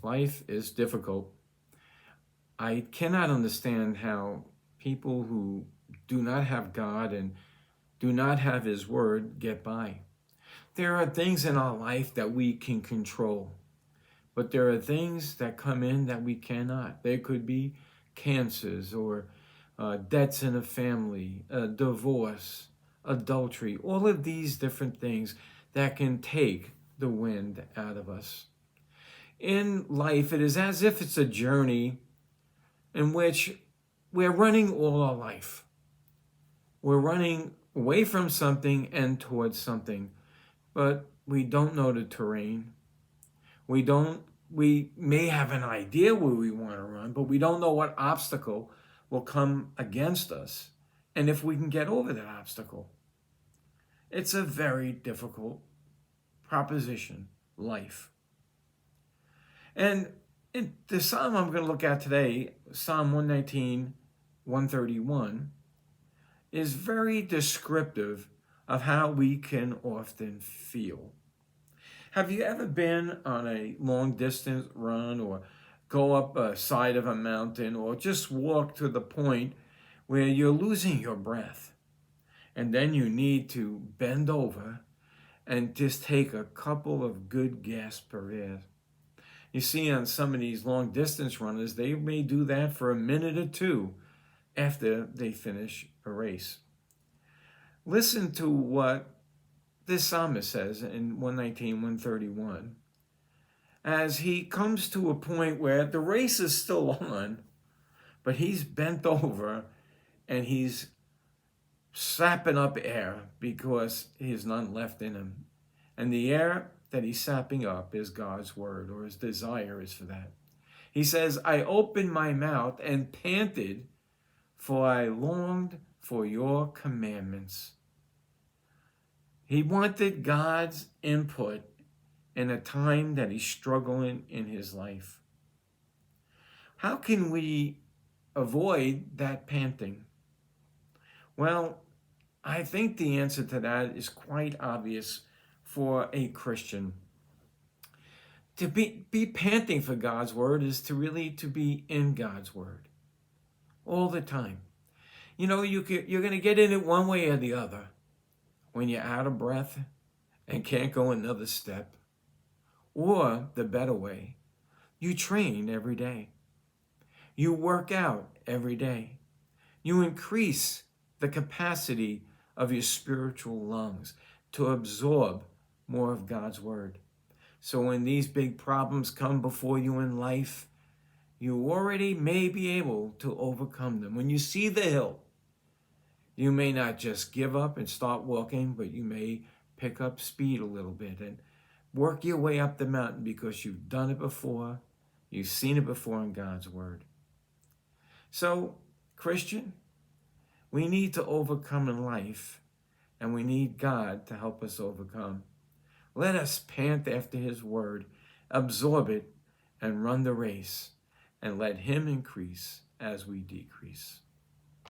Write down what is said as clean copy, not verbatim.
Life is difficult. I cannot understand how people who do not have God and do not have His Word get by. There are things in our life that we can control, but there are things that come in that we cannot. There could be cancers or debts in a family, divorce, adultery, all of these different things that can take the wind out of us. In life, it is as if it's a journey in which we're running all our life. We're running away from something and towards something, but we don't know the terrain. We may have an idea where we want to run, but we don't know what obstacle will come against us and if we can get over that obstacle. It's a very difficult proposition, life. And in the psalm I'm going to look at today, Psalm 119, 131, is very descriptive of how we can often feel. Have you ever been on a long distance run or go up a side of a mountain or just walk to the point where you're losing your breath and then you need to bend over and just take a couple of good gasps of air? You see on some of these long distance runners, they may do that for a minute or two after they finish a race. Listen to what this psalmist says in 119, 131, as he comes to a point where the race is still on, but he's bent over and he's sapping up air because there's none left in him. And the air that he's sapping up is God's word, or his desire is for that. He says, I opened my mouth and panted, for I longed for your commandments. He wanted God's input in a time that he's struggling in his life. How can we avoid that panting? Well, I think the answer to that is quite obvious for a Christian. To be panting for God's word is to be in God's word all the time. You know, you're going to get in it one way or the other. When you're out of breath and can't go another step. Or the better way, you train every day. You work out every day. You increase the capacity of your spiritual lungs to absorb more of God's word. So when these big problems come before you in life, you already may be able to overcome them. When you see the hill, you may not just give up and start walking, but you may pick up speed a little bit and work your way up the mountain because you've done it before. You've seen it before in God's word. So, Christian, we need to overcome in life, and we need God to help us overcome. Let us pant after his word, absorb it, and run the race, and let him increase as we decrease.